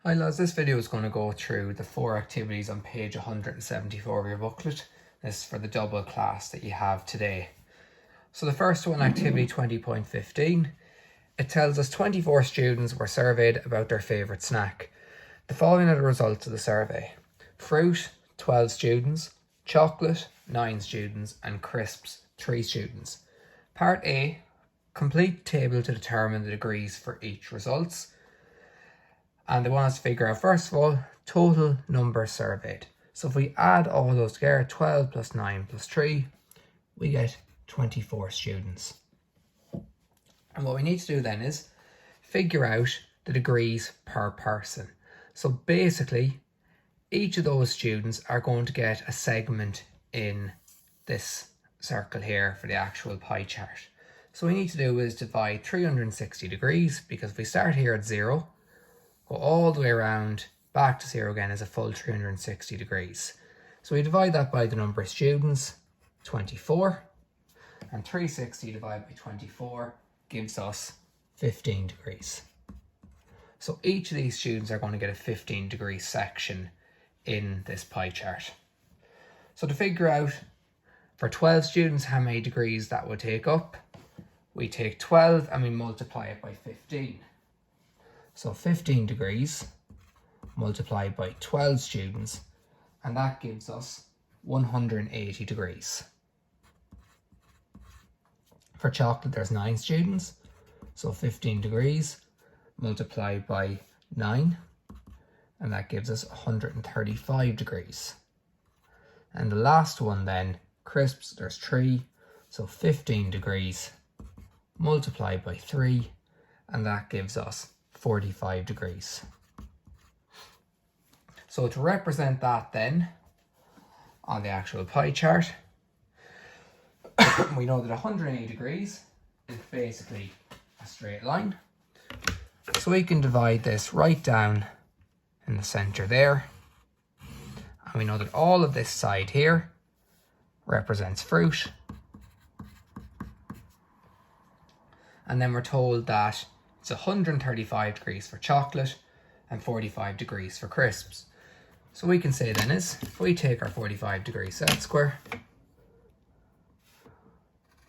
Hi lads, this video is going to go through the 4 activities on page 174 of your booklet. This is for the double class that you have today. So the first one, activity 20.15, it tells us 24 students were surveyed about their favourite snack. The following are the results of the survey. Fruit, 12 students, chocolate, 9 students, and crisps, 3 students. Part A, complete table to determine the degrees for each results. And they want us to figure out, first of all, total number surveyed. So if we add all those together, 12 plus 9 plus 3, we get 24 students. And what we need to do then is figure out the degrees per person. So basically, each of those students are going to get a segment in this circle here for the actual pie chart. So what we need to do is divide 360 degrees, because if we start here at 0, go all the way around, back to 0 again is a full 360 degrees. So we divide that by the number of students, 24, and 360 divided by 24 gives us 15 degrees. So each of these students are going to get a 15 degree section in this pie chart. So to figure out for 12 students how many degrees that would take up, we take 12 and we multiply it by 15. So 15 degrees multiplied by 12 students, and that gives us 180 degrees. For chocolate, there's 9 students, so 15 degrees multiplied by 9, and that gives us 135 degrees. And the last one then, crisps, there's 3, so 15 degrees multiplied by 3, and that gives us 45 degrees. So to represent that then on the actual pie chart, we know that 180 degrees is basically a straight line. So we can divide this right down in the center there. And we know that all of this side here represents fruit. And then we're told that it's 135 degrees for chocolate and 45 degrees for crisps. So we can say then is, if we take our 45 degree set square,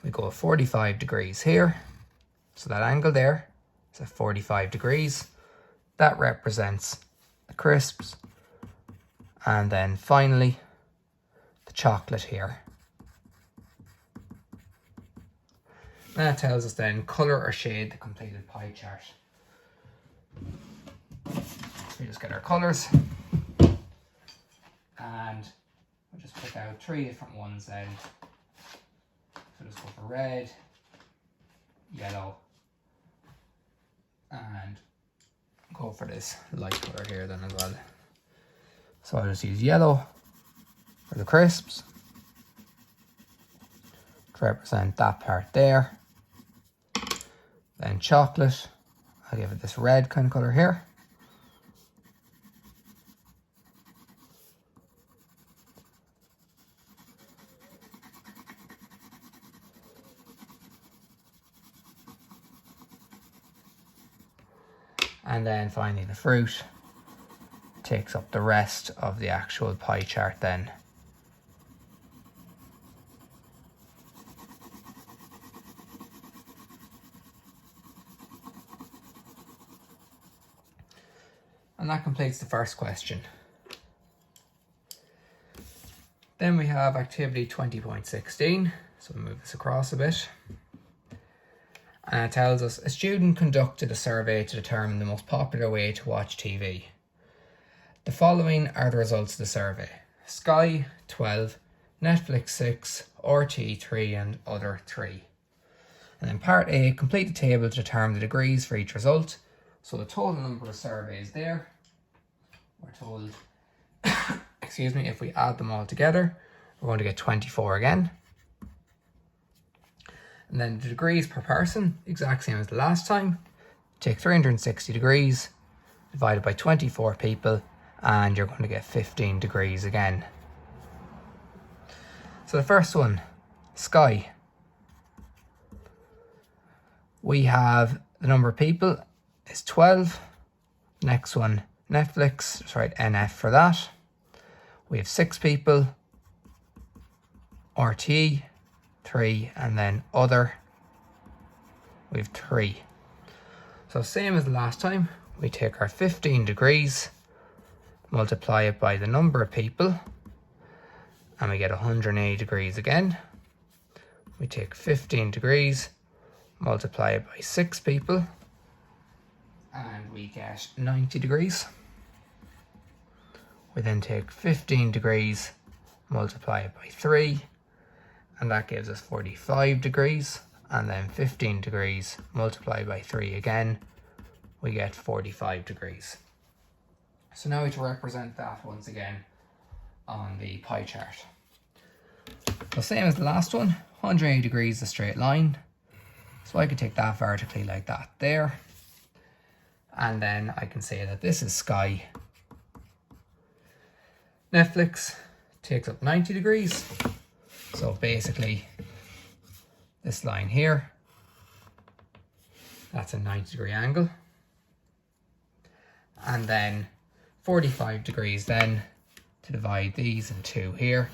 we go 45 degrees here. So that angle there is at 45 degrees. That represents the crisps. And then finally, the chocolate here. That tells us then colour or shade the completed pie chart. So we just get our colours, and we'll just pick out 3 different ones then. So just go for red, yellow, and go for this light colour here then as well. So I'll just use yellow for the crisps to represent that part there. Then chocolate, I'll give it this red kind of colour here. And then finally the fruit takes up the rest of the actual pie chart then. And that completes the first question. Then we have activity 20.16. So we'll move this across a bit. And it tells us a student conducted a survey to determine the most popular way to watch TV. The following are the results of the survey. Sky 12, Netflix 6, RT 3 and other 3. And then part A, complete the table to determine the degrees for each result. So the total number of surveys there, we're told, excuse me, if we add them all together, we're going to get 24 again. And then the degrees per person, exact same as the last time. Take 360 degrees, divided by 24 people, and you're going to get 15 degrees again. So the first one, Sky. We have the number of people is 12. Next one, Netflix, sorry, NF for that. We have 6 people. RT, 3, and then other, we have 3. So same as the last time, we take our 15 degrees, multiply it by the number of people, and we get 180 degrees again. We take 15 degrees, multiply it by 6 people, and we get 90 degrees. We then take 15 degrees, multiply it by 3, and that gives us 45 degrees. And then 15 degrees, multiplied by 3 again, we get 45 degrees. So now we have to represent that once again on the pie chart. So same as the last one, 180 degrees is a straight line. So I could take that vertically like that there. And then I can say that this is sky. Netflix takes up 90 degrees. So basically, this line here, that's a 90-degree angle. And then 45 degrees then to divide these in 2 here.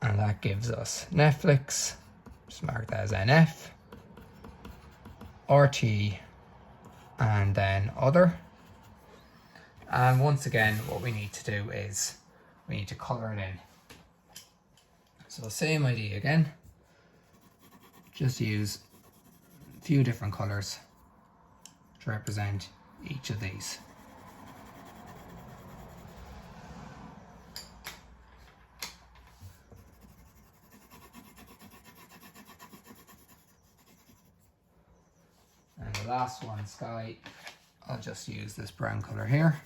And that gives us Netflix, just mark that as NF, RT, and then other. And once again, what we need to do is we need to colour it in. So same idea again, just use a few different colours to represent each of these. And the last one, sky, I'll just use this brown colour here.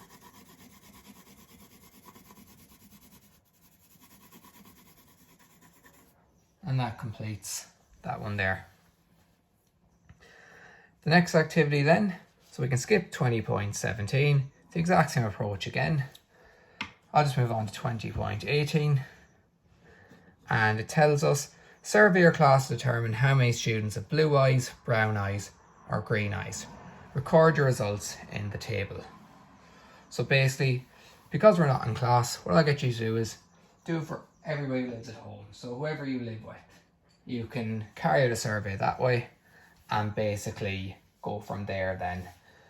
And that completes that one there. The next activity then, so we can skip 20.17, the exact same approach again. I'll just move on to 20.18. And it tells us, survey your class to determine how many students have blue eyes, brown eyes, or green eyes. Record your results in the table. So basically, because we're not in class, what I'll get you to do is do it for everybody who lives at home. So whoever you live with, you can carry out a survey that way and basically go from there then.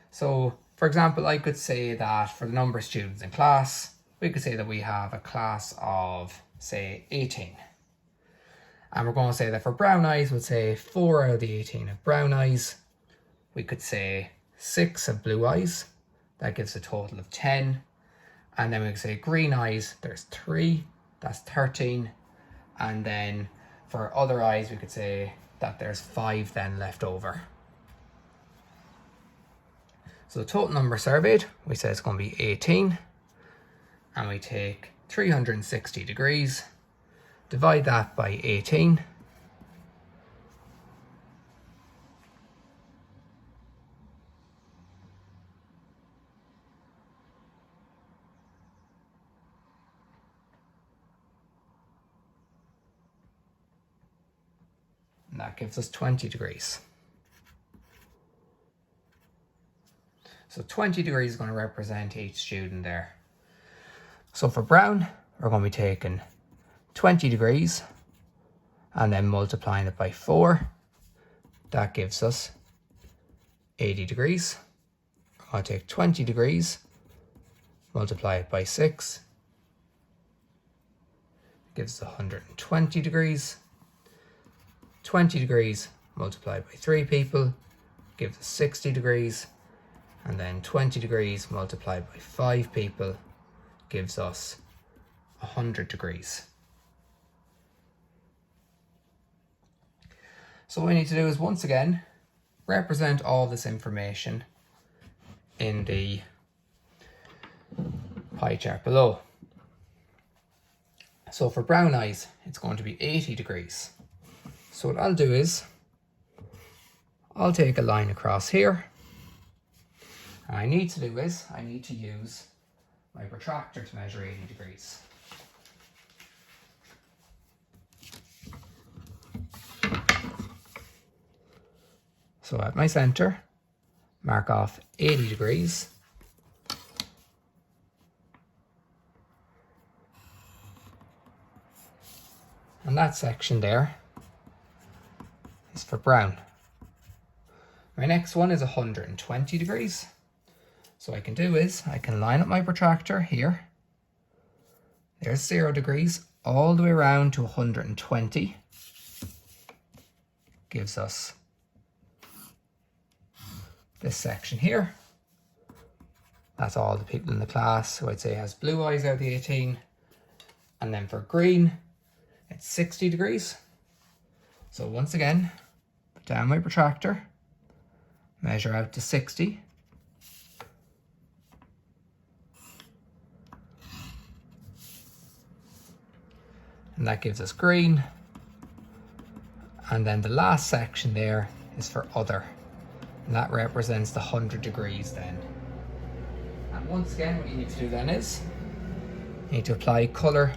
So for example, I could say that for the number of students in class, we could say that we have a class of say 18. And we're going to say that for brown eyes, we'd say 4 out of the 18 have brown eyes. We could say 6 have blue eyes. That gives a total of 10. And then we could say green eyes, there's 3. That's 13. And then for other eyes, we could say that there's 5 then left over. So the total number surveyed, we say it's going to be 18. And we take 360 degrees, divide that by 18. And that gives us 20 degrees. So 20 degrees is going to represent each student there. So for brown, we're going to be taking 20 degrees and then multiplying it by 4. That gives us 80 degrees. I'll take 20 degrees, multiply it by 6. Gives us 120 degrees. 20 degrees multiplied by 3 people gives us 60 degrees. And then 20 degrees multiplied by 5 people gives us 100 degrees. So what we need to do is once again represent all this information in the pie chart below. So for brown eyes, it's going to be 80 degrees. So what I'll do is I'll take a line across here. And I need to use my protractor to measure 80 degrees. So at my center, mark off 80 degrees. And that section there is for brown. My next one is 120 degrees. So what I can do is I can line up my protractor here. There's 0 degrees all the way around to 120. Gives us this section here. That's all the people in the class who I'd say has blue eyes out of the 18. And then for green, it's 60 degrees. So once again, put down my protractor, measure out to 60. And that gives us green. And then the last section there is for other. And that represents the 100 degrees then. And once again, what you need to do then is, you need to apply colour